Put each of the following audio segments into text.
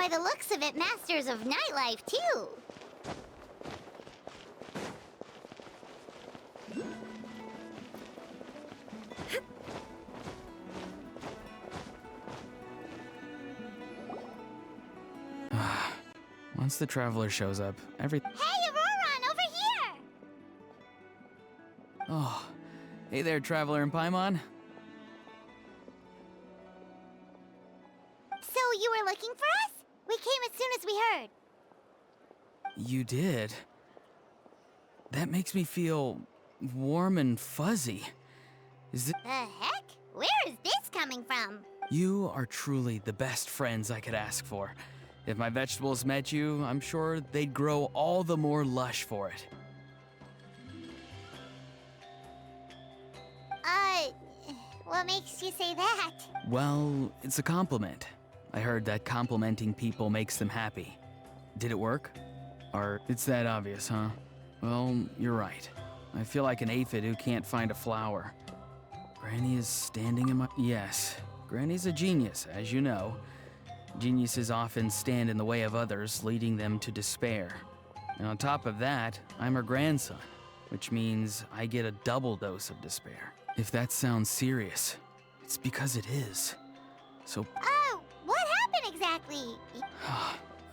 by the looks of it, masters of nightlife, too. Once the traveler shows up, Hey, Auroron, over here! Oh, hey there, traveler in Paimon. So you were looking for us? We came as soon as we heard. You did? That makes me feel warm and fuzzy. Is it? The heck? Where is this coming from? You are truly the best friends I could ask for. If my vegetables met you, I'm sure they'd grow all the more lush for it. What makes you say that? Well, it's a compliment. I heard that complimenting people makes them happy. Did it work? Or it's that obvious, huh? Well, you're right. I feel like an aphid who can't find a flower. Granny is standing in my... Yes, Granny's a genius, as you know. Geniuses often stand in the way of others, leading them to despair. And on top of that, I'm her grandson, which means I get a double dose of despair. If that sounds serious, it's because it is. So... Oh, what happened exactly?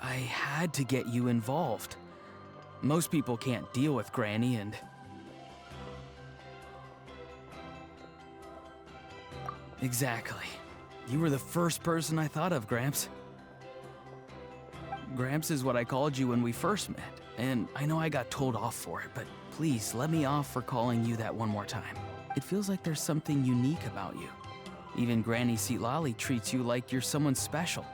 I had to get you involved. Most people can't deal with Granny and... Exactly. You were the first person I thought of, Gramps. Gramps is what I called you when we first met, and I know I got told off for it, but please let me off for calling you that one more time. It feels like there's something unique about you. Even Granny Seatlali treats you like you're someone special.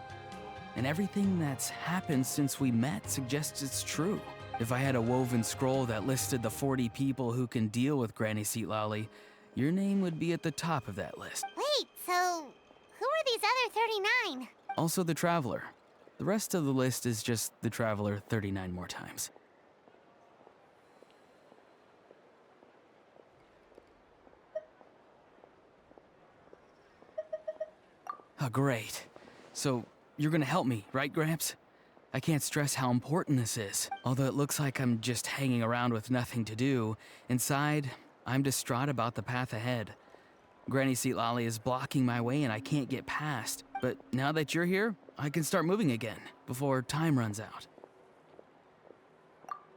And everything that's happened since we met suggests it's true. If I had a woven scroll that listed the 40 people who can deal with Granny Seatlali, your name would be at the top of that list. Wait, so who are these other 39? Also the Traveler. The rest of the list is just the Traveler 39 more times. Oh, great. So, you're gonna help me, right, Gramps? I can't stress how important this is. Although it looks like I'm just hanging around with nothing to do, inside, I'm distraught about the path ahead. Granny Seatlali is blocking my way and I can't get past. But now that you're here, I can start moving again, before time runs out.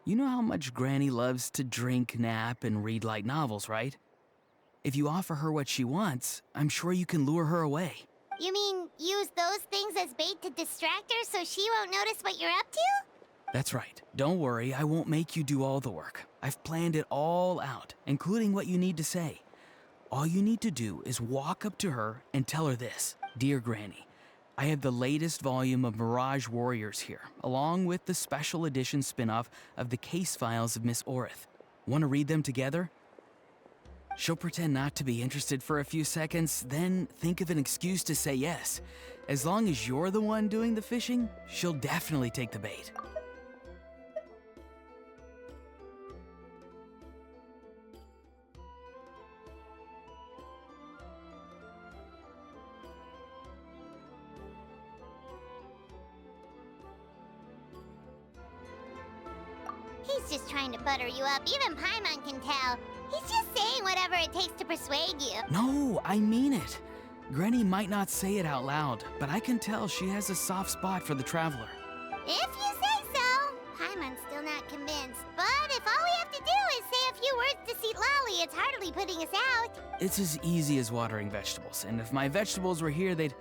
You know how much Granny loves to drink, nap, and read light novels, right? If you offer her what she wants, I'm sure you can lure her away. You mean use those things as bait to distract her so she won't notice what you're up to? That's right. Don't worry, I won't make you do all the work. I've planned it all out, including what you need to say. All you need to do is walk up to her and tell her this. Dear Granny, I have the latest volume of Mirage Warriors here, along with the special edition spin-off of the case files of Miss Orith. Want to read them together? She'll pretend not to be interested for a few seconds, then think of an excuse to say yes. As long as you're the one doing the fishing, she'll definitely take the bait. He's just trying to butter you up. Even Paimon can tell. He's just saying whatever it takes to persuade you. No, I mean it. Granny might not say it out loud, but I can tell she has a soft spot for the Traveler. If you say so. Paimon's still not convinced. But if all we have to do is say a few words to Seatlali, it's hardly putting us out. It's as easy as watering vegetables, and if my vegetables were here, they'd...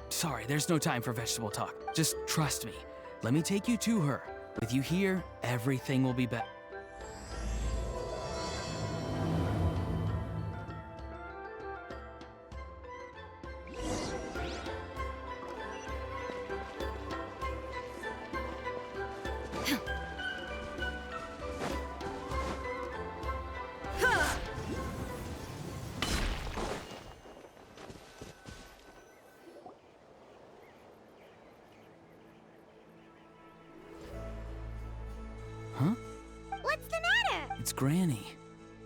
Sorry, there's no time for vegetable talk. Just trust me. Let me take you to her. With you here, everything will be better. Huh? What's the matter? It's Granny.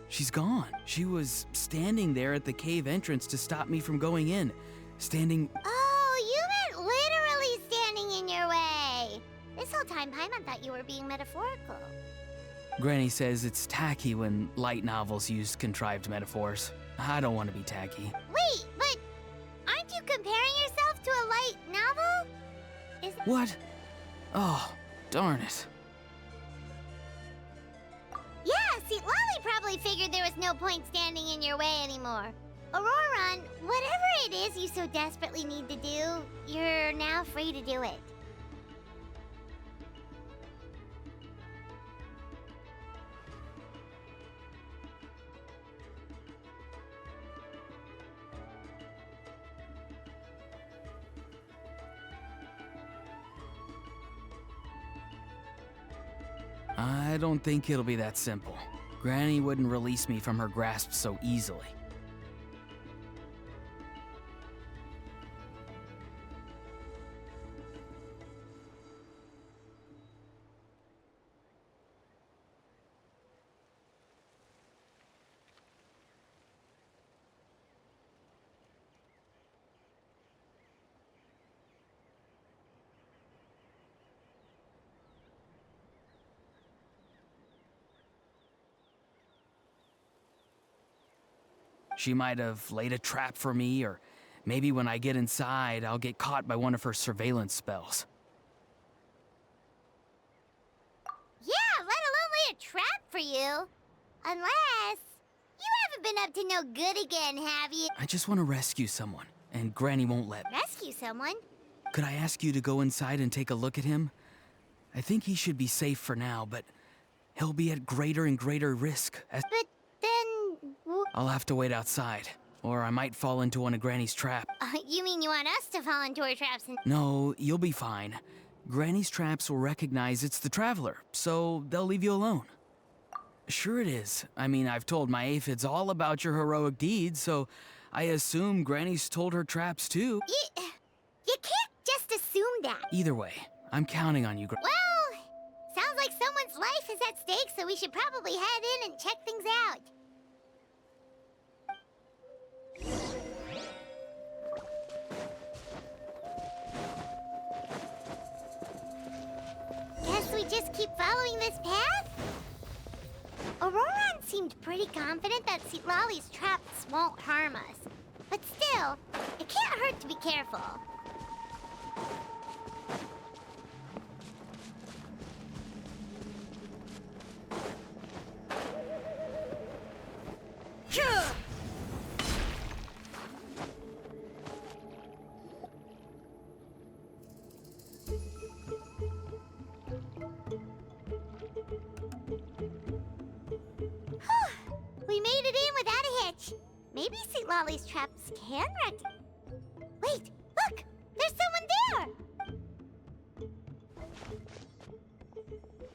She's gone. She was standing there at the cave entrance to stop me from going in. Standing... Oh, you meant literally This whole time, Paimon thought you were being metaphorical. Granny says it's tacky when light novels use contrived metaphors. I don't want to be tacky. Wait, but aren't you comparing yourself to a light novel? What? Oh, darn it. Yeah, see, Lolly probably figured there was no point standing in your way anymore. Auroron, whatever it is you so desperately need to do, you're now free to do it. I don't think it'll be that simple. Granny wouldn't release me from her grasp so easily. She might have laid a trap for me, or maybe when I get inside, I'll get caught by one of her surveillance spells. Yeah, let alone lay a trap for you. Unless you haven't been up to no good again, have you? I just want to rescue someone, and Granny won't let me. Rescue someone? Could I ask you to go inside and take a look at him? I think he should be safe for now, but he'll be at greater and greater risk. But then... I'll have to wait outside, or I might fall into one of Granny's traps. You mean you want us to fall into her traps and... No, you'll be fine. Granny's traps will recognize it's the Traveler, so they'll leave you alone. Sure it is. I mean, I've told my aphids all about your heroic deeds, so I assume Granny's told her traps too. You can't just assume that. Either way, I'm counting on you, Well, sounds like someone's life is at stake, so we should probably head in and check things out. Guess we just keep following this path? Auroron seemed pretty confident that Lolly's traps won't harm us. But still, it can't hurt to be careful. We made it in without a hitch. Maybe St. Lolly's traps can Wait, look! There's someone there!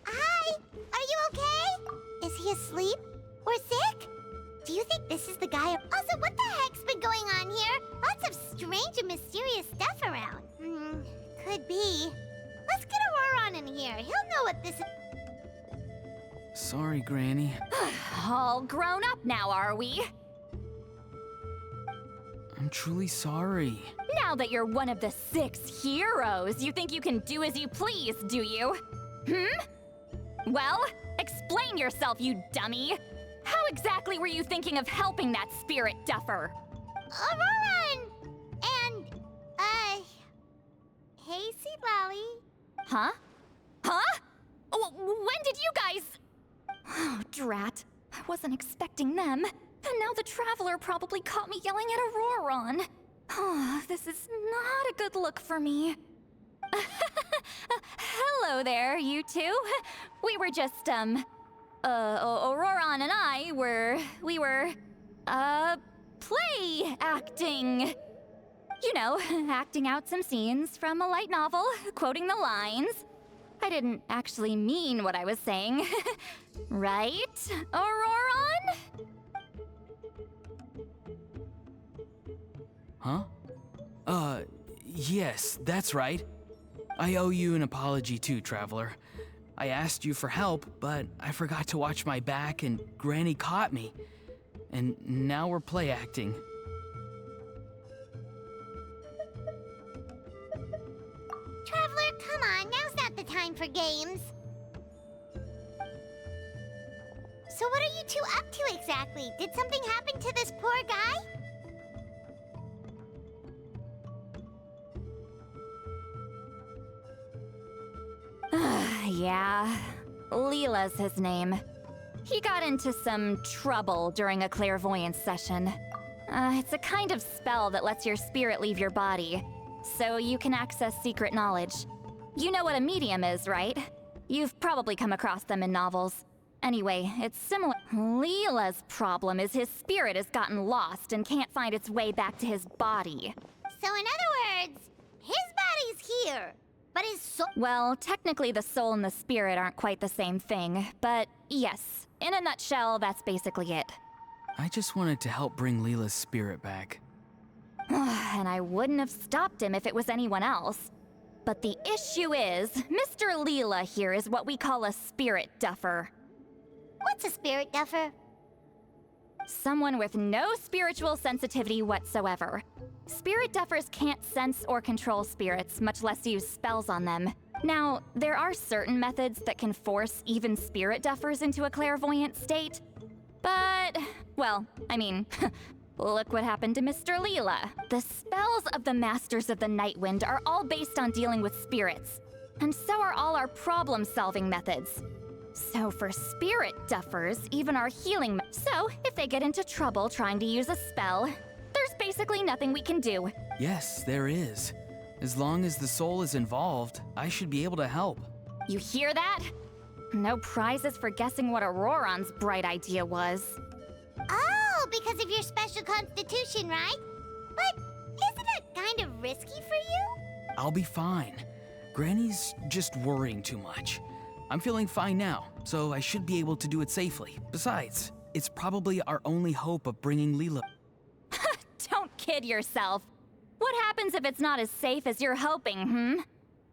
Hi! Are you okay? Is he asleep? Or sick? Do you think this is the guy? Also, what the heck's been going on here? Lots of strange and mysterious stuff around. Could be. Let's get Auroron in here. He'll know what this is. Sorry, Granny. All grown up now, are we? I'm truly sorry. Now that you're one of the 6 heroes, you think you can do as you please, do you? Well, explain yourself, you dummy. How exactly were you thinking of helping that spirit duffer? Auroron! And, hey, Seed Lolly. Huh? Huh? When did you guys... Oh, drat. I wasn't expecting them. And now the Traveler probably caught me yelling at Auroron. Oh, this is not a good look for me. Hello there, you two. We were just, Auroron and I we were, play acting. You know, acting out some scenes from a light novel, quoting the lines. I didn't actually mean what I was saying. Right, Auroron? Huh? Yes, that's right. I owe you an apology too, Traveler. I asked you for help, but I forgot to watch my back and Granny caught me. And now we're play acting. Traveler, come on, now's not the time for games. So what are you two up to exactly? Did something happen to this poor guy? Yeah, Leela's his name. He got into some trouble during a clairvoyance session. It's a kind of spell that lets your spirit leave your body, so you can access secret knowledge. You know what a medium is, right? You've probably come across them in novels. Anyway, it's similar. Leela's problem is his spirit has gotten lost and can't find its way back to his body. So in other words, his body's here, but his soul... Well, technically the soul and the spirit aren't quite the same thing, but yes, in a nutshell, that's basically it. I just wanted to help bring Leela's spirit back. And I wouldn't have stopped him if it was anyone else. But the issue is, Mr. Leela here is what we call a spirit duffer. What's a spirit duffer? Someone with no spiritual sensitivity whatsoever. Spirit duffers can't sense or control spirits, much less use spells on them. Now, there are certain methods that can force even spirit duffers into a clairvoyant state. But, well, I mean, look what happened to Mr. Leela. The spells of the Masters of the Nightwind are all based on dealing with spirits. And so are all our problem-solving methods. So for spirit duffers, even our healing so if they get into trouble trying to use a spell, there's basically nothing we can do. Yes, there is. As long as the soul is involved, I should be able to help. You hear that? No prizes for guessing what Auroron's bright idea was. Oh, because of your special constitution, right? But isn't it kind of risky for you? I'll be fine. Granny's just worrying too much. I'm feeling fine now, so I should be able to do it safely. Besides, it's probably our only hope of bringing Leela. Don't kid yourself. What happens if it's not as safe as you're hoping,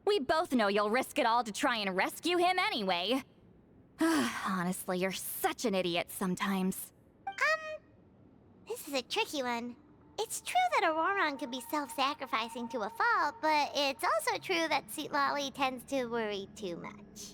We both know you'll risk it all to try and rescue him anyway. Honestly, you're such an idiot sometimes. This is a tricky one. It's true that Auroron could be self-sacrificing to a fault, but it's also true that Sweet Lolly tends to worry too much.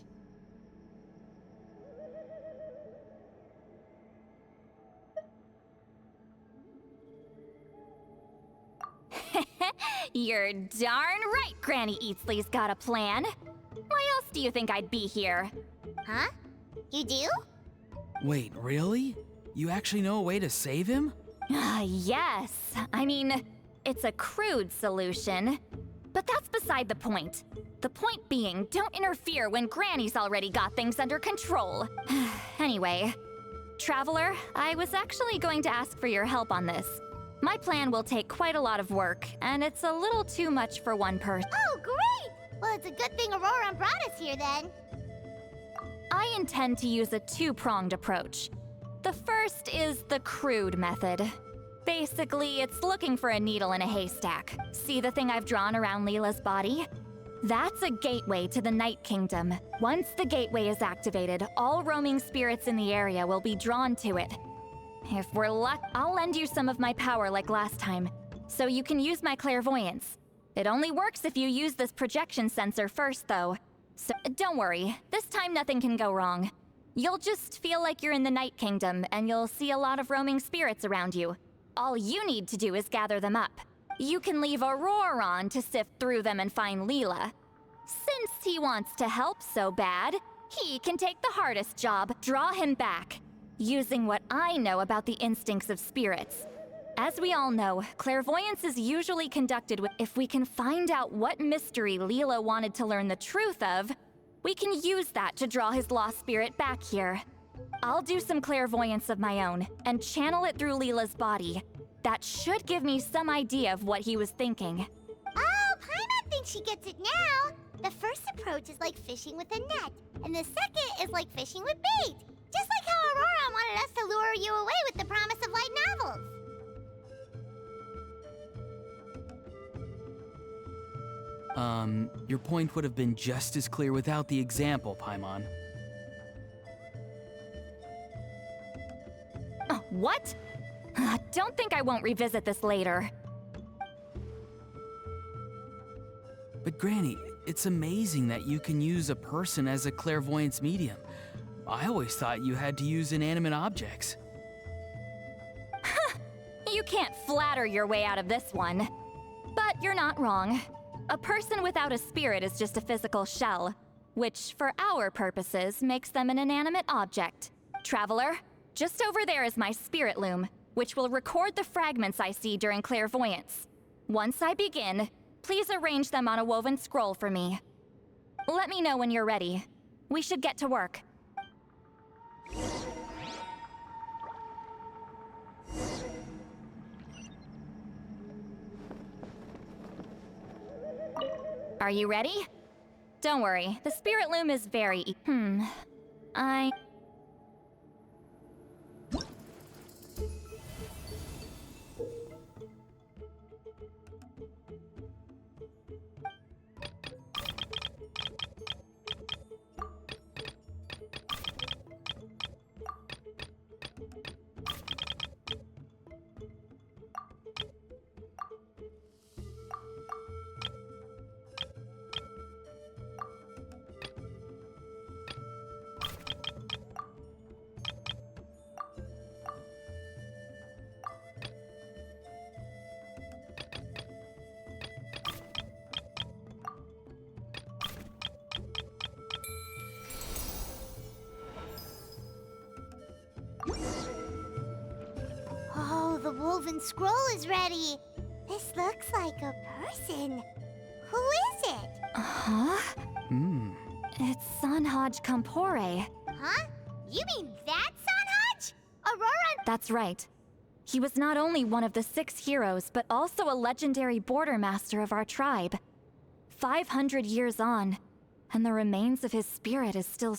You're darn right Granny Eatsley's got a plan. Why else do you think I'd be here? Huh? You do? Wait, really? You actually know a way to save him? Yes. I mean, it's a crude solution. But that's beside the point. The point being, don't interfere when Granny's already got things under control. Anyway, Traveler, I was actually going to ask for your help on this. My plan will take quite a lot of work, and it's a little too much for one person. Oh, great! Well, it's a good thing Auroron brought us here, then. I intend to use a two-pronged approach. The first is the crude method. Basically, it's looking for a needle in a haystack. See the thing I've drawn around Leela's body? That's a gateway to the Night Kingdom. Once the gateway is activated, all roaming spirits in the area will be drawn to it. If we're lucky, I'll lend you some of my power like last time, so you can use my clairvoyance. It only works if you use this projection sensor first, though. So don't worry, this time nothing can go wrong. You'll just feel like you're in the Night Kingdom, and you'll see a lot of roaming spirits around you. All you need to do is gather them up. You can leave Auroron to sift through them and find Leela. Since he wants to help so bad, he can take the hardest job, draw him back, using what I know about the instincts of spirits. As we all know, clairvoyance is usually conducted with if we can find out what mystery Leela wanted to learn the truth of, we can use that to draw his lost spirit back here. I'll do some clairvoyance of my own and channel it through Leela's body. That should give me some idea of what he was thinking. Oh, Paimon thinks she gets it now! The first approach is like fishing with a net, and the second is like fishing with bait. Just like how Auroron wanted us to lure you away with the promise of light novels. Your point would have been just as clear without the example, Paimon. What? Don't think I won't revisit this later. But Granny, It's amazing that you can use a person as a clairvoyance medium. I always thought you had to use inanimate objects. You can't flatter your way out of this one. But you're not wrong. A person without a spirit is just a physical shell, which, for our purposes, makes them an inanimate object. Traveler, just over there is my spirit loom, which will record the fragments I see during clairvoyance. Once I begin, please arrange them on a woven scroll for me. Let me know when you're ready. We should get to work. Are you ready? Don't worry, the spirit loom is very Oh, the woven scroll is ready. This looks like a person. Who is it? Huh? It's Sanhaj Kampore. Huh? You mean that Sanhaj? Aurora? That's right. He was not only one of the 6 heroes, but also a legendary border master of our tribe. 500 years on, and the remains of his spirit is still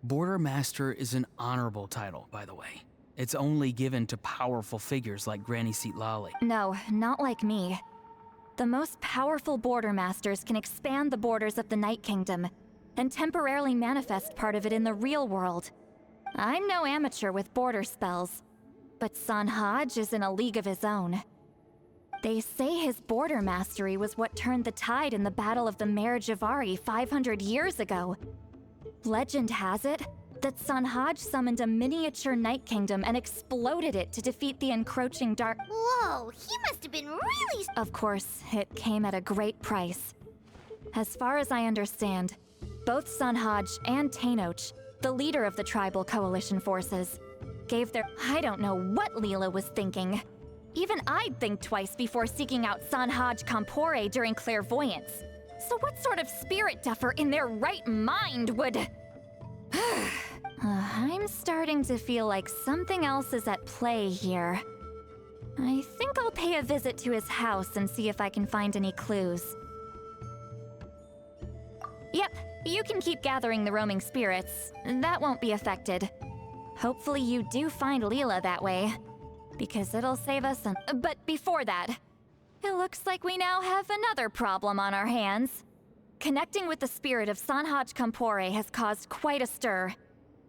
Border Master is an honorable title, by the way. It's only given to powerful figures like Granny Seat Lolly. No, not like me. The most powerful border masters can expand the borders of the Night Kingdom and temporarily manifest part of it in the real world. I'm no amateur with border spells, but Sanhaj is in a league of his own. They say his border mastery was what turned the tide in the Battle of the Mare Javari 500 years ago. Legend has it that Sanhaj summoned a miniature Night Kingdom and exploded it to defeat the encroaching dark. Whoa, he must have been really... Of course, it came at a great price. As far as I understand, both Sanhaj and Tainoch, the leader of the tribal coalition forces, gave their... I don't know what Leela was thinking. Even I'd think twice before seeking out Sanhaj Kampore during clairvoyance. So what sort of spirit duffer in their right mind would... I'm starting to feel like something else is at play here. I think I'll pay a visit to his house and see if I can find any clues. Yep, you can keep gathering the roaming spirits. That won't be affected. Hopefully you do find Leela that way, because it'll save us some... But before that, it looks like we now have another problem on our hands. Connecting with the spirit of Sanhaj Kampore has caused quite a stir.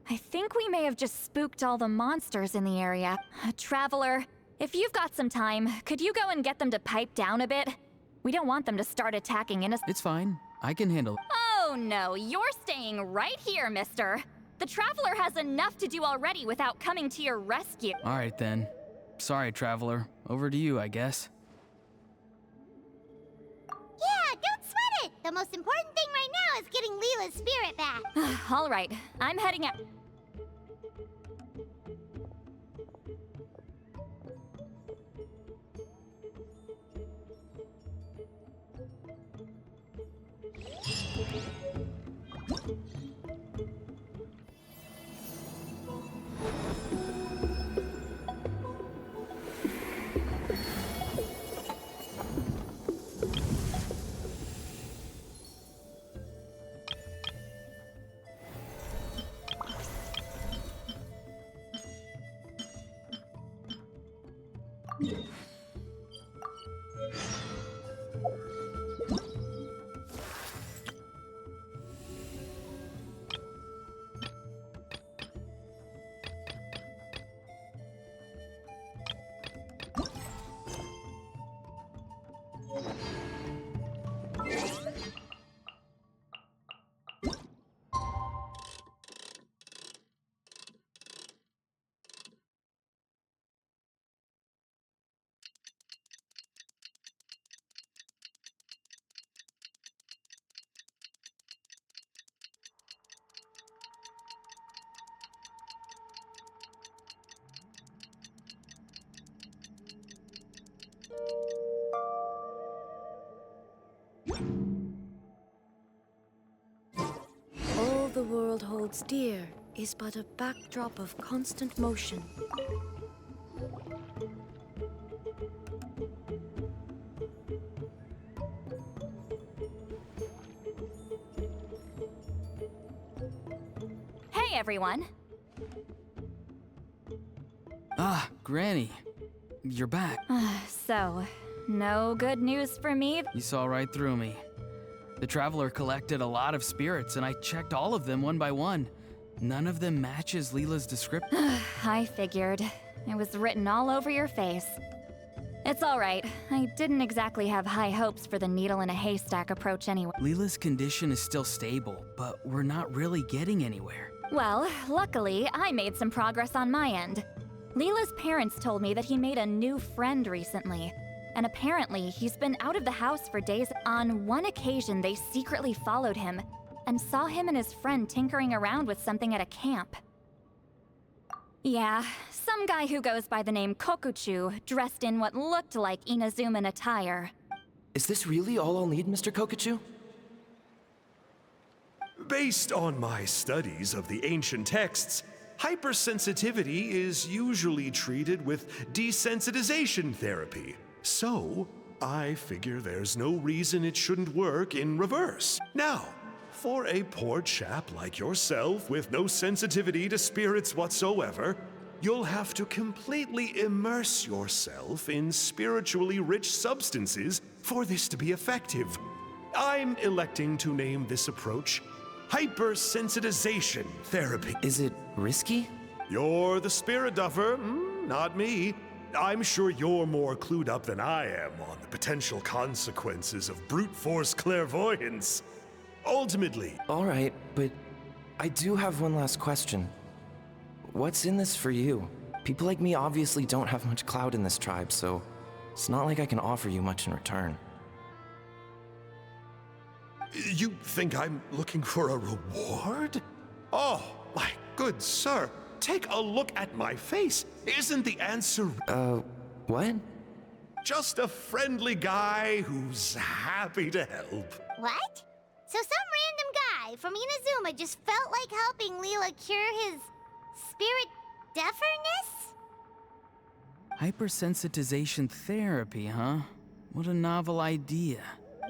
I think we may have just spooked all the monsters in the area. Traveler, if you've got some time, could you go and get them to pipe down a bit? We don't want them to start attacking innocent... It's fine. I can handle it. Oh no, you're staying right here, mister. The Traveler has enough to do already without coming to your rescue. All right then. Sorry, Traveler. Over to you, I guess. Yeah, don't sweat it! The most important thing right now is getting Leela's spirit back. All right, I'm heading out. All the world holds dear is but a backdrop of constant motion. Hey, everyone. Ah, Granny. You're back. So, no good news for me? You saw right through me. The Traveler collected a lot of spirits, and I checked all of them one by one. None of them matches Leela's description. I figured. It was written all over your face. It's all right. I didn't exactly have high hopes for the needle in a haystack approach anyway. Leela's condition is still stable, but we're not really getting anywhere. Well, luckily, I made some progress on my end. Leela's parents told me that he made a new friend recently. And apparently, he's been out of the house for days. On one occasion, they secretly followed him and saw him and his friend tinkering around with something at a camp. Yeah, some guy who goes by the name Kokuchu, dressed in what looked like Inazuman attire. Is this really all I'll need, Mr. Kokachu? Based on my studies of the ancient texts, hypersensitivity is usually treated with desensitization therapy. So, I figure there's no reason it shouldn't work in reverse. Now, for a poor chap like yourself with no sensitivity to spirits whatsoever, you'll have to completely immerse yourself in spiritually rich substances for this to be effective. I'm electing to name this approach hypersensitization therapy. Is it risky? You're the spirit duffer, not me. I'm sure you're more clued up than I am on the potential consequences of brute force clairvoyance. Ultimately, All right, but I do have one last question. What's in this for you? People like me obviously don't have much clout in this tribe, so it's not like I can offer you much in return. you think I'm looking for a reward? Oh, my good sir, take a look at my face. Isn't the answer What? just a friendly guy who's happy to help? What? So some random guy from Inazuma just felt like helping Leela cure his spirit deaferness? Hypersensitization therapy, huh? What a novel idea.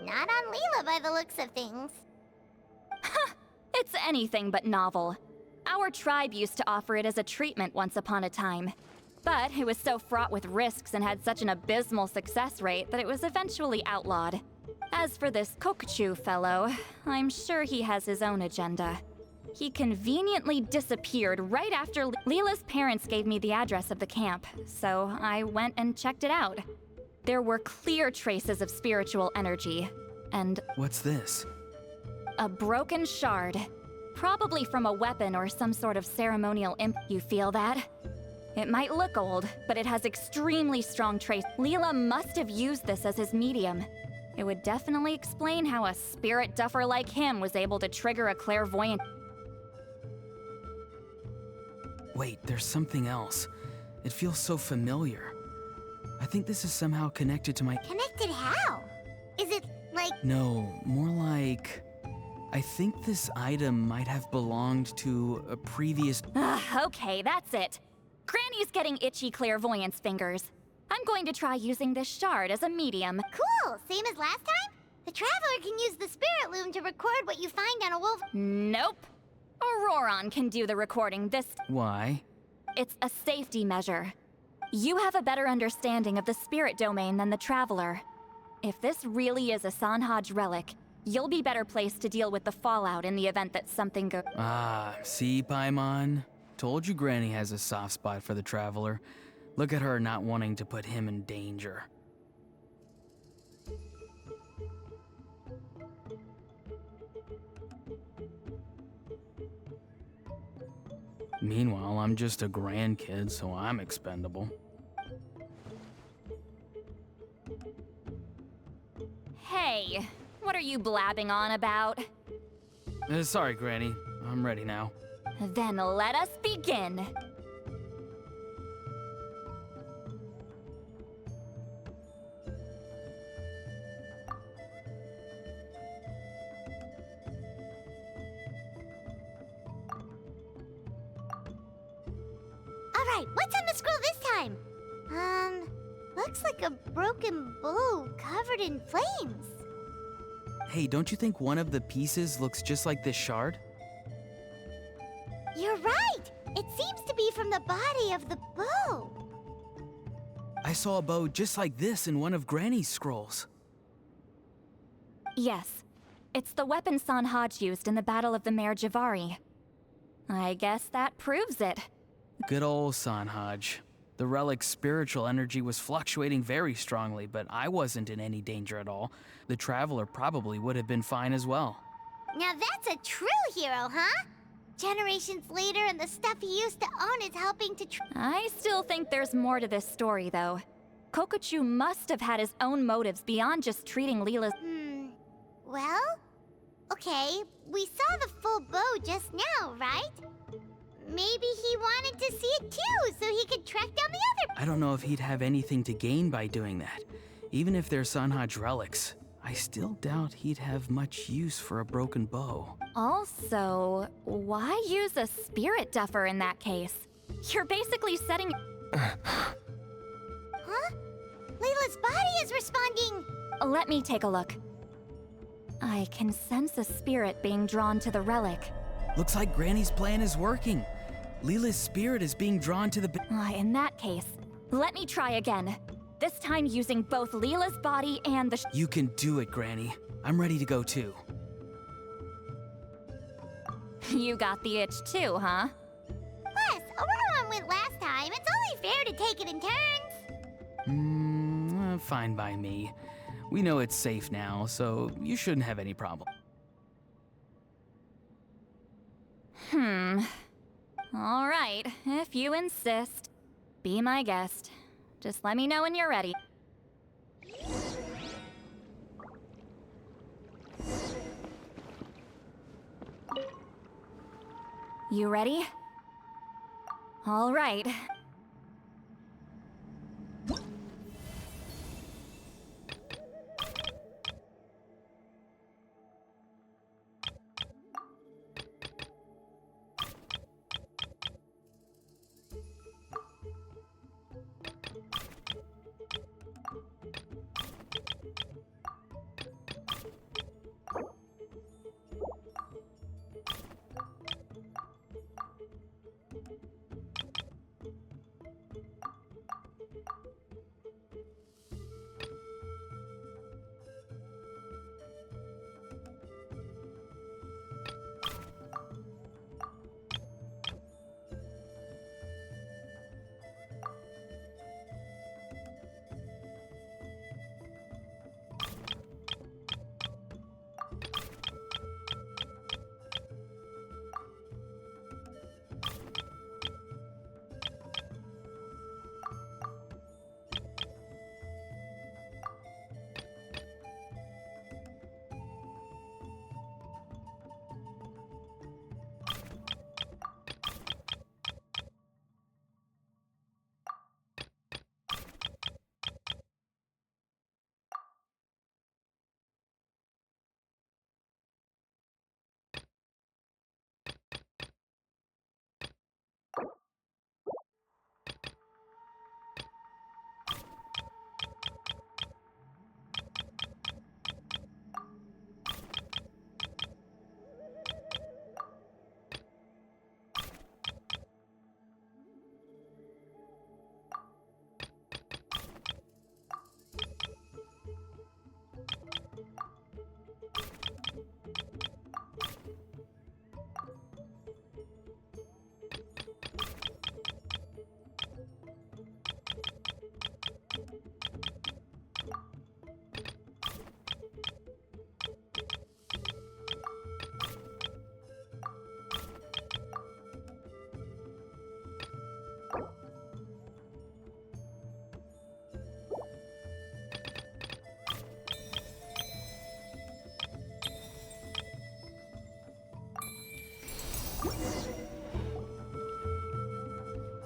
Not on Leela by the looks of things. It's anything but novel. Our tribe used to offer it as a treatment once upon a time. But it was so fraught with risks and had such an abysmal success rate that it was eventually outlawed. As for this Kokuchu fellow, I'm sure he has his own agenda. He conveniently disappeared right after Leela's parents gave me the address of the camp, so I went and checked it out. There were clear traces of spiritual energy, and What's this? a broken shard. Probably from a weapon or some sort of ceremonial imp. You feel that? It might look old, but it has extremely strong traces. Leela must have used this as his medium. It would definitely explain how a spirit duffer like him was able to trigger a clairvoyant. Wait, there's something else. It feels so familiar. I think this is somehow connected to my... Connected how? Is it like... No, more like... I think this item might have belonged to a previous... Okay, that's it. Granny's getting itchy clairvoyance fingers. I'm going to try using this shard as a medium. Cool, same as last time? The Traveler can use the spirit loom to record what you find on a wolf... Nope. Auroron can do the recording this... Why? It's a safety measure. You have a better understanding of the spirit domain than the Traveler. If this really is a Sanhaj relic, you'll be better placed to deal with the fallout in the event that something goes... Ah, see, Paimon? Told you Granny has a soft spot for the Traveler. Look at her not wanting to put him in danger. Meanwhile, I'm just a grandkid, so I'm expendable. Hey, what are you blabbing on about? Sorry, Granny. I'm ready now. Then let us begin. Alright, what's on the scroll this time? Looks like a broken bow covered in flames. Hey, don't you think one of the pieces looks just like this shard? You're right! It seems to be from the body of the bow. I saw a bow just like this in one of Granny's scrolls. Yes, it's the weapon Sanhaj used in the Battle of the Mare Javari. I guess that proves it. Good old Sanhaj. The relic's spiritual energy was fluctuating very strongly, but I wasn't in any danger at all. The Traveler probably would have been fine as well. Now that's a true hero, huh? Generations later and the stuff he used to own is helping to I still think there's more to this story, though. Kokochu must have had his own motives beyond just treating Leela's— Well? Okay, we saw the full bow just now, right? Maybe he wanted to see it too, so he could track down the other— I don't know if he'd have anything to gain by doing that. Even if they're Sanhaj relics, I still doubt he'd have much use for a broken bow. Also, why use a spirit duffer in that case? You're basically setting— Huh? Layla's body is responding! Let me take a look. I can sense a spirit being drawn to the relic. Looks like Granny's plan is working. Leela's spirit is being drawn to the— In that case, let me try again. This time using both Leela's body and the— You can do it, Granny. I'm ready to go too. You got the itch too, huh? Plus, Auroron went last time. It's only fair to take it in turns. Fine by me. We know it's safe now, so you shouldn't have any problem. All right, if you insist. Be my guest. Just let me know when you're ready. You ready? All right.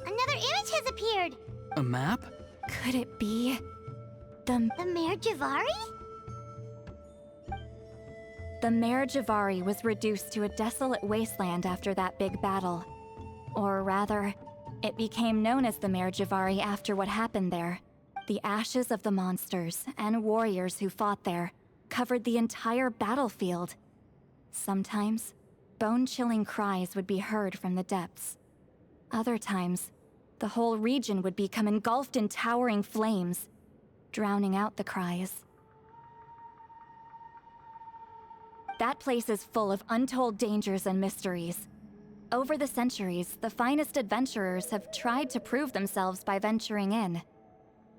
Another image has appeared. A map? Could it be the Mare Javari? The Mare Javari was reduced to a desolate wasteland after that big battle. Or rather, It became known as the Mare Javari after what happened there. The ashes of the monsters and warriors who fought there covered the entire battlefield. Sometimes, bone-chilling cries would be heard from the depths. Other times, the whole region would become engulfed in towering flames, drowning out the cries. That place is full of untold dangers and mysteries. Over the centuries, the finest adventurers have tried to prove themselves by venturing in.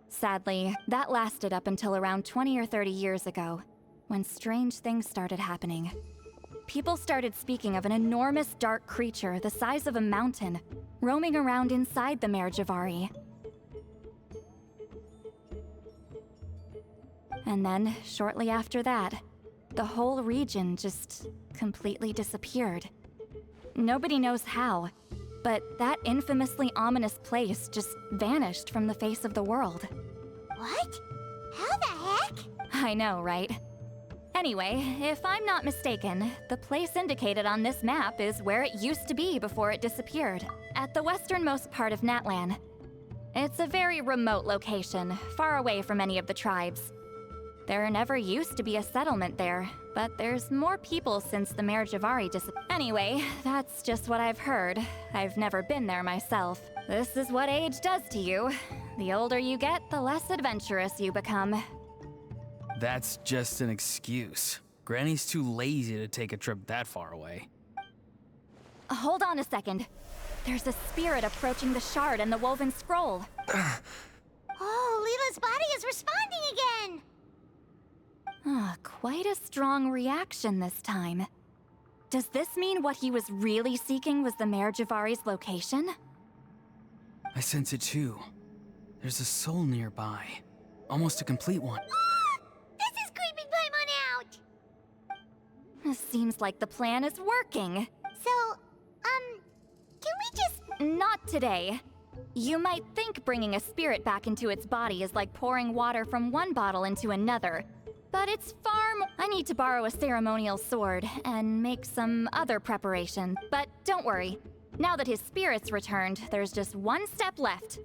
Sadly, that lasted up until around 20 or 30 years ago, when strange things started happening. People started speaking of an enormous dark creature the size of a mountain, roaming around inside the Mare Javari. And then, shortly after that, the whole region just completely disappeared. Nobody knows how, but that infamously ominous place just vanished from the face of the world. What? How the heck? I know, right? Anyway, if I'm not mistaken, the place indicated on this map is where it used to be before it disappeared, at the westernmost part of Natlan. It's a very remote location, far away from any of the tribes. There never used to be a settlement there, but there's more people since the Mare Javari disappeared. Anyway, that's just what I've heard. I've never been there myself. This is what age does to you. The older you get, the less adventurous you become. That's just an excuse. Granny's too lazy to take a trip that far away. Hold on a second. There's a spirit approaching the shard and the woven scroll. Oh, Leela's body is responding again! Quite a strong reaction this time. Does this mean what he was really seeking was the Mare Javari's location? I sense it too. There's a soul nearby. Almost a complete one. This is creeping Paimon out! Seems like the plan is working. So, can we just... Not today. You might think bringing a spirit back into its body is like pouring water from one bottle into another. But it's far more... I need to borrow a ceremonial sword and make some other preparation. But don't worry. Now that his spirit's returned, there's just one step left.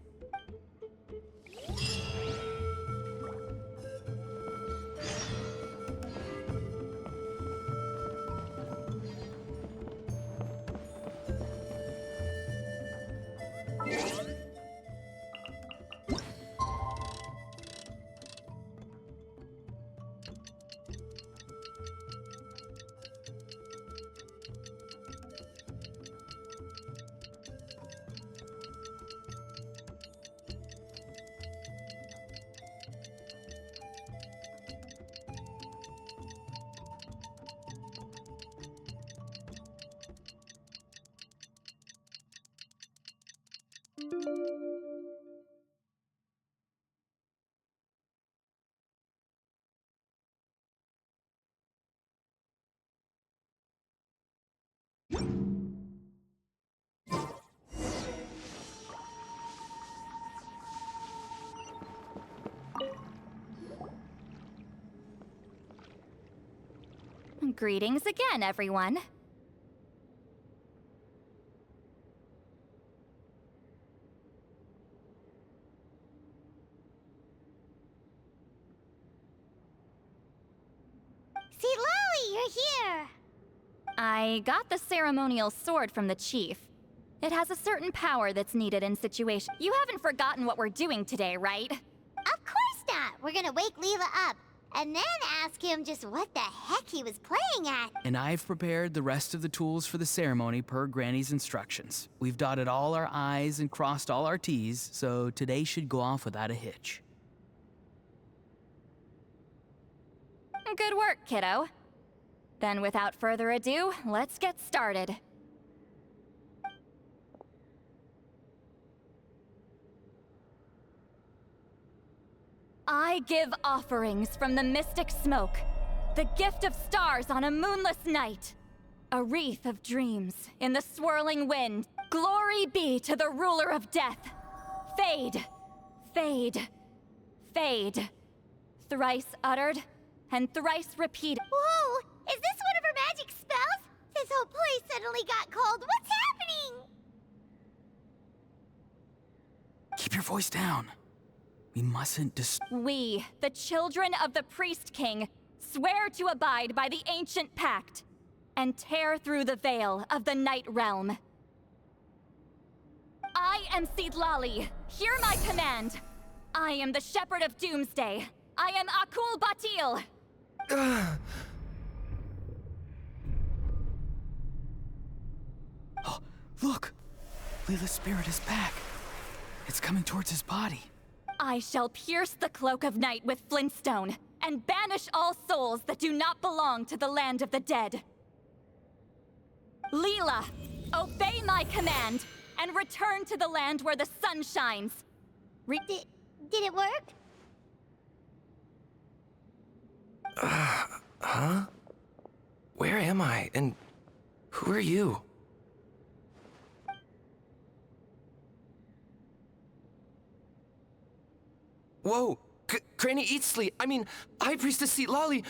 Greetings again, everyone. See, Lolly, you're here! I got the ceremonial sword from the chief. It has a certain power that's needed in situations. You haven't forgotten what we're doing today, right? Of course not! We're gonna wake Leela up, and then ask him just what the heck he was playing at. And I've prepared the rest of the tools for the ceremony per Granny's instructions. We've dotted all our I's and crossed all our T's, so today should go off without a hitch. Good work, kiddo. Then without further ado, let's get started. I give offerings from the mystic smoke, the gift of stars on a moonless night, a wreath of dreams in the swirling wind. Glory be to the ruler of death. Fade, fade, fade. Thrice uttered and thrice repeated. Whoa! Is this one of her magic spells? This whole place suddenly got cold. What's happening? your voice down. We mustn't We, the children of the Priest King, swear to abide by the ancient pact and tear through the veil of the Night Realm. I am Seedlali. Hear my command. I am the Shepherd of Doomsday. I am Akul Batil. Oh, look! Leela's spirit is back. It's coming towards his body. I shall pierce the cloak of night with flintstone and banish all souls that do not belong to the land of the dead. Leela, obey my command and return to the land where the sun shines. Did it work? Huh? Where am I? And who are you? Whoa! Granny Eatsley! I mean, High Priestess Seedlali!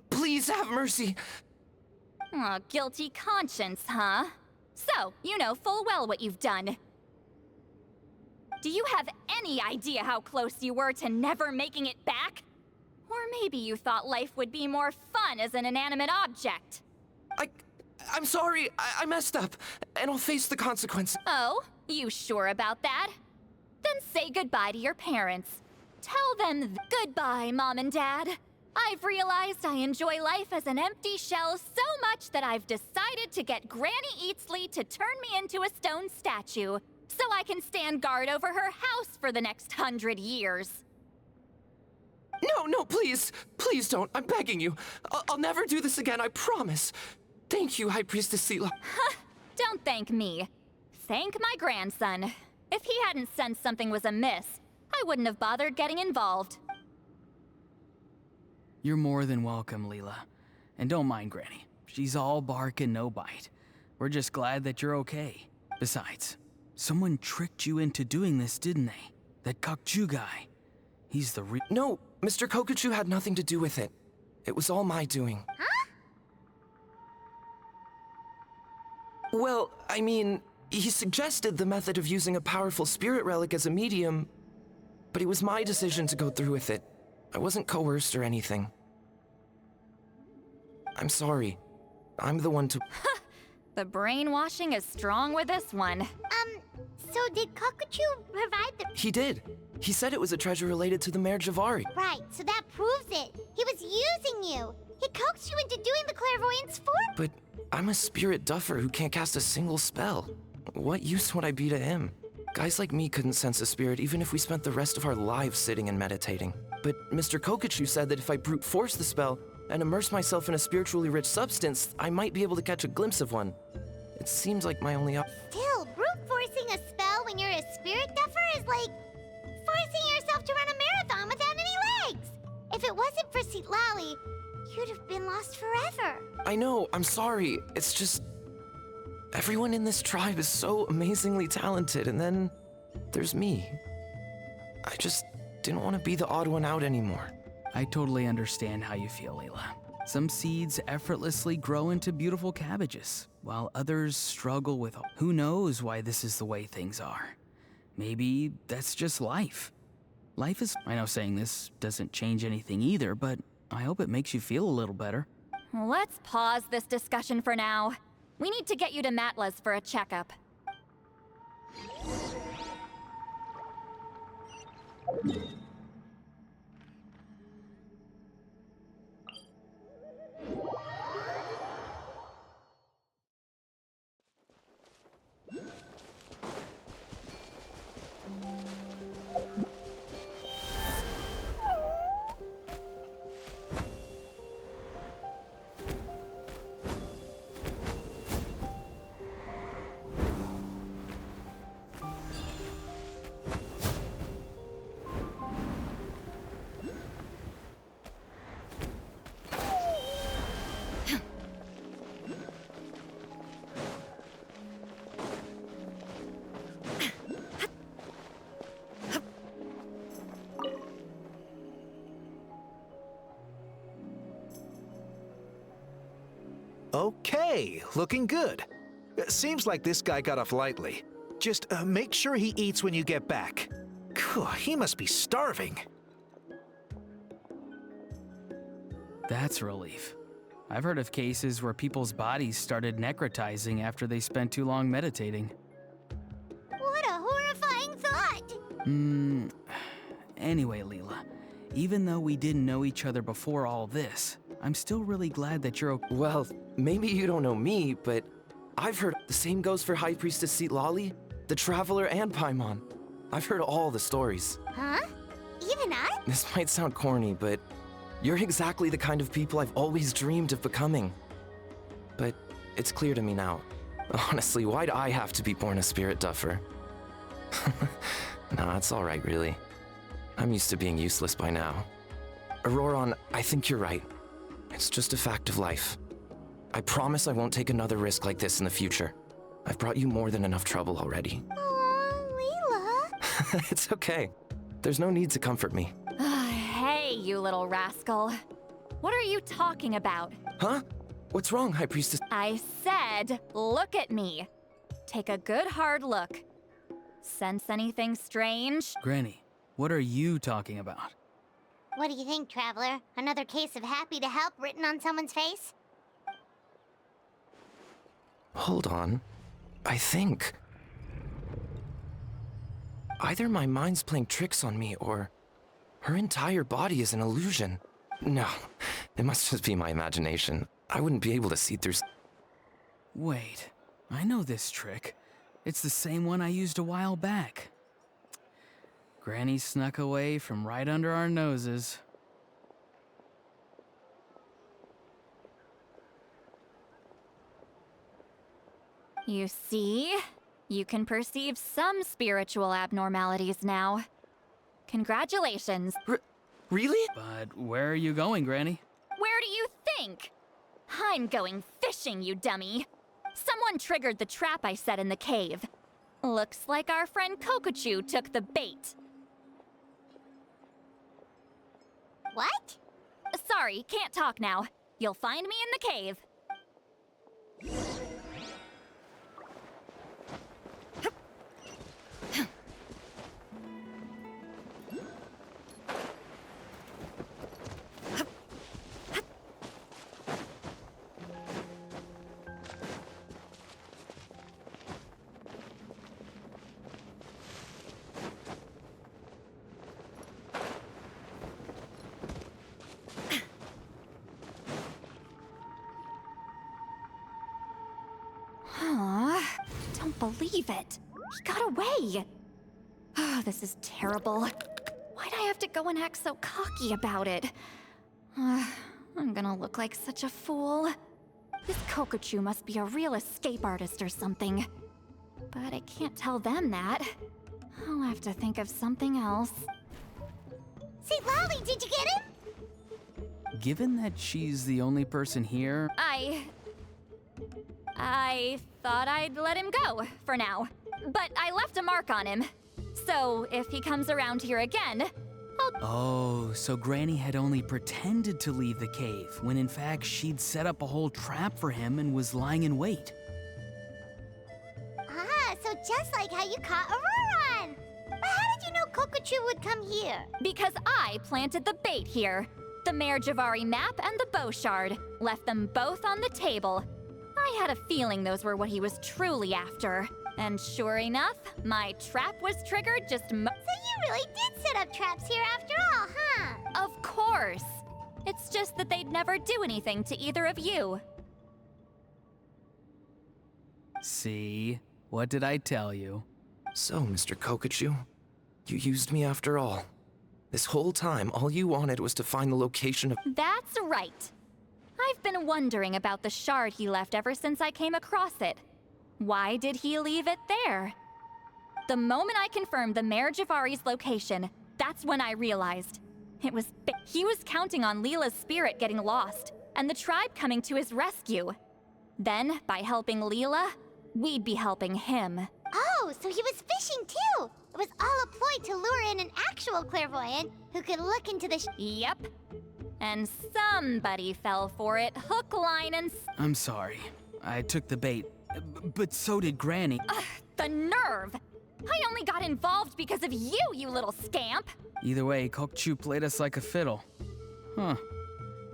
Please have mercy! Oh, guilty conscience, huh? So, you know full well what you've done. Do you have any idea how close you were to never making it back? Or maybe you thought life would be more fun as an inanimate object. I'm sorry, I messed up, and I'll face the consequences. Oh, you sure about that? Then say goodbye to your parents. Tell them goodbye, Mom and Dad. I've realized I enjoy life as an empty shell so much that I've decided to get Granny Eatsley to turn me into a stone statue, so I can stand guard over her house for the next 100 years. No, please! Please don't, I'm begging you. I'll never do this again, I promise. Thank you, High Priestess Seedlali. Don't thank me. Thank my grandson. If he hadn't sensed something was amiss, I wouldn't have bothered getting involved. You're more than welcome, Leela. And don't mind Granny. She's all bark and no bite. We're just glad that you're okay. Besides, someone tricked you into doing this, didn't they? That Kokchu guy. He's the No, Mr. Kokuchu had nothing to do with it. It was all my doing. Huh? Well, I mean, he suggested the method of using a powerful spirit relic as a medium, but it was my decision to go through with it. I wasn't coerced or anything. I'm sorry. I'm the one to— The brainwashing is strong with this one. So did Kokuchu provide the— He did. He said it was a treasure related to the Mare Javari. Right, so that proves it. He was using you. He coaxed you into doing the clairvoyance for— But I'm a spirit duffer who can't cast a single spell. What use would I be to him? Guys like me couldn't sense a spirit even if we spent the rest of our lives sitting and meditating. But Mr. Kokuchu said that if I brute force the spell and immerse myself in a spiritually rich substance, I might be able to catch a glimpse of one. It seems like my only Still, brute forcing a spell when you're a spirit duffer is like forcing yourself to run a marathon without any legs. If it wasn't for Seedlali, you'd have been lost forever. I know, I'm sorry. It's just— everyone in this tribe is so amazingly talented, and then there's me. I just didn't want to be the odd one out anymore. I totally understand how you feel, Leela. Some seeds effortlessly grow into beautiful cabbages, while others struggle with who knows why this is the way things are. Maybe that's just life. Life is— I know saying this doesn't change anything either, but I hope it makes you feel a little better. Let's pause this discussion for now. We need to get you to Matla's for a checkup. Okay, looking good. Seems like this guy got off lightly. Just make sure he eats when you get back. He must be starving. That's a relief. I've heard of cases where people's bodies started necrotizing after they spent too long meditating. What a horrifying thought! Anyway, Leela, even though we didn't know each other before all this, I'm still really glad that you're okay. Well, maybe you don't know me, but I've heard the same goes for High Priestess Seatlali, the Traveler, and Paimon. I've heard all the stories. Huh? Even us? This might sound corny, but you're exactly the kind of people I've always dreamed of becoming. But it's clear to me now. Honestly, why'd I have to be born a spirit duffer? Nah, it's alright, really. I'm used to being useless by now. Auroron, I think you're right. It's just a fact of life. I promise I won't take another risk like this in the future. I've brought you more than enough trouble already. Oh, Leela. It's okay. There's no need to comfort me. Hey, you little rascal. What are you talking about? Huh? What's wrong, High Priestess? I said, look at me. Take a good hard look. Sense anything strange? Granny, what are you talking about? What do you think, Traveler? Another case of happy to help written on someone's face? Hold on. I think... either my mind's playing tricks on me, or her entire body is an illusion. No, it must just be my imagination. I wouldn't be able to see through... Wait, I know this trick. It's the same one I used a while back. Granny snuck away from right under our noses. You see? You can perceive some spiritual abnormalities now. Congratulations. Really? But where are you going, Granny? Where do you think? I'm going fishing, you dummy. Someone triggered the trap I set in the cave. Looks like our friend Kokochu took the bait. What? Sorry, can't talk now. You'll find me in the cave. Don't believe it. He got away. Oh, this is terrible. Why'd I have to go and act so cocky about it? I'm gonna look like such a fool. This Kokochu must be a real escape artist or something. But I can't tell them that. I'll have to think of something else. Say, Lolly, did you get him? Given that she's the only person here, I thought I'd let him go, for now. But I left a mark on him. So, if he comes around here again, oh, so Granny had only pretended to leave the cave, when in fact she'd set up a whole trap for him and was lying in wait. Ah, so just like how you caught Auroron! But how did you know Kokochu would come here? because I planted the bait here. The Mare Javari map and the bow shard. Left them both on the table. I had a feeling those were what he was truly after. And sure enough, my trap was triggered just So you really did set up traps here after all, huh? Of course. It's just that they'd never do anything to either of you. See? What did I tell you? So, Mr. Kokochu, you used me after all. This whole time, all you wanted was to find the location of— That's right. I've been wondering about the shard he left ever since I came across it. Why did he leave it there? The moment I confirmed the Mare Javari's location, that's when I realized. He was counting on Leela's spirit getting lost, and the tribe coming to his rescue. Then, by helping Leela, we'd be helping him. Oh, so he was fishing too! It was all a ploy to lure in an actual clairvoyant who could look into the Yep. And somebody fell for it, hook, line, and I'm sorry. I took the bait, but so did Granny. the nerve! I only got involved because of you, you little scamp! Either way, Kokchu played us like a fiddle. Huh.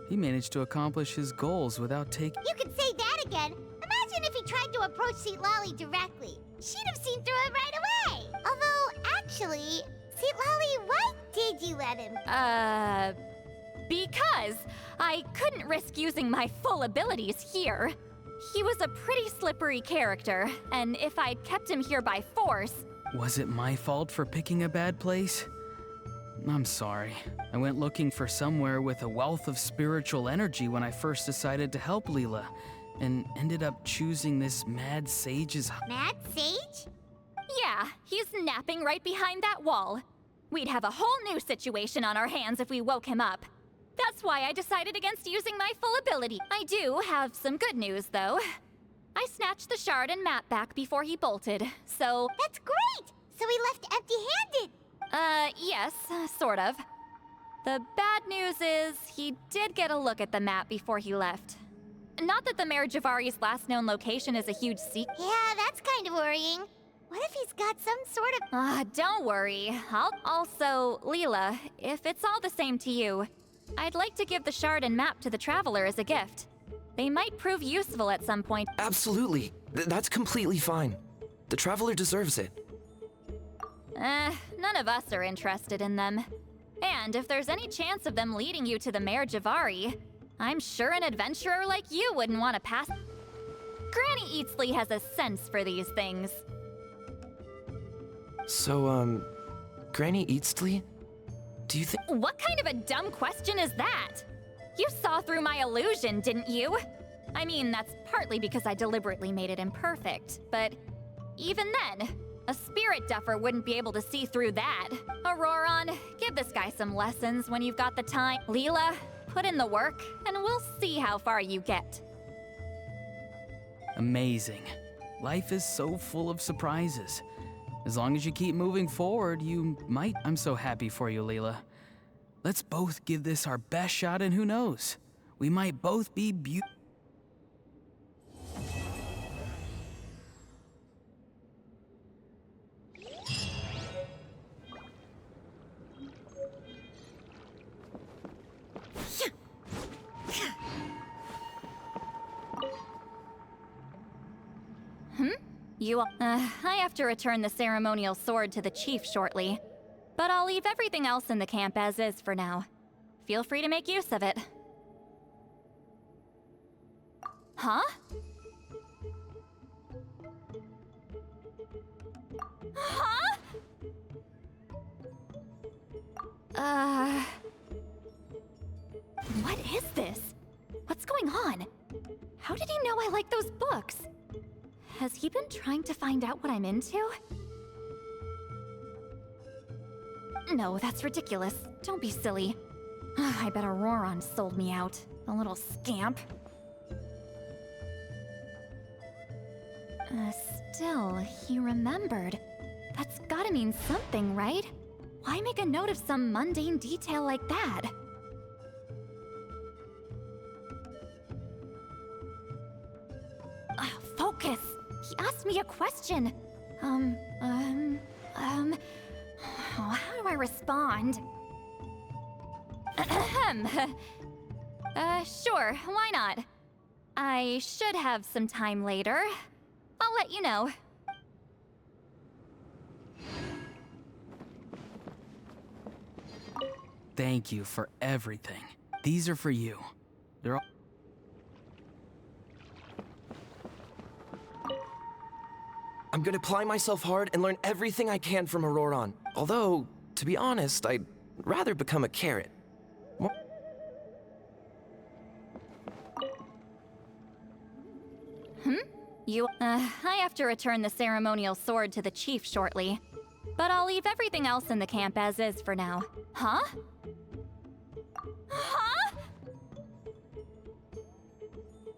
He managed to accomplish his goals without taking. You could say that again. Imagine if he tried to approach Seat Lolly directly. She'd have seen through it right away. Although, actually, Seat Lolly, why did you let him? Because I couldn't risk using my full abilities here. He was a pretty slippery character, and if I'd kept him here by force... Was it my fault for picking a bad place? I'm sorry. I went looking for somewhere with a wealth of spiritual energy when I first decided to help Leela, and ended up choosing this mad sage's... Mad Sage? Yeah, he's napping right behind that wall. We'd have a whole new situation on our hands if we woke him up. That's why I decided against using my full ability. I do have some good news, though. I snatched the shard and map back before he bolted, so... That's great! So he left empty-handed! Yes, sort of. The bad news is, he did get a look at the map before he left. Not that the Mayor Javari's last known location is a huge secret. Yeah, that's kind of worrying. What if he's got some sort of... Don't worry. Also, Leela, if it's all the same to you, I'd like to give the shard and map to the Traveler as a gift. They might prove useful at some point. Absolutely. That's completely fine. The Traveler deserves it. None of us are interested in them. And if there's any chance of them leading you to the Mayor Javari, I'm sure an adventurer like you wouldn't want to pass. Granny Eatsley has a sense for these things. So, Granny Eatsley? Do you think— What kind of a dumb question is that? You saw through my illusion, didn't you? I mean, that's partly because I deliberately made it imperfect, but even then, a spirit duffer wouldn't be able to see through that. Auroron, give this guy some lessons when you've got the time. Leela, put in the work, and we'll see how far you get. Amazing. Life is so full of surprises. As long as you keep moving forward, you might... I'm so happy for you, Leela. Let's both give this our best shot, and who knows? We might both be I have to return the ceremonial sword to the chief shortly. But I'll leave everything else in the camp as is for now. Feel free to make use of it. Huh? Huh? What is this? What's going on? How did he know I like those books? Has he been trying to find out what I'm into? No, that's ridiculous. Don't be silly. I bet Auroron sold me out. The little scamp. Still, he remembered. That's gotta mean something, right? Why make a note of some mundane detail like that? Focus! He asked me a question. How do I respond? Sure, why not? I should have some time later. I'll let you know. Thank you for everything. These are for you. They're all... I'm gonna apply myself hard and learn everything I can from Auroron. Although, to be honest, I'd rather become a carrot. I have to return the ceremonial sword to the chief shortly. But I'll leave everything else in the camp as is for now. Huh? Huh?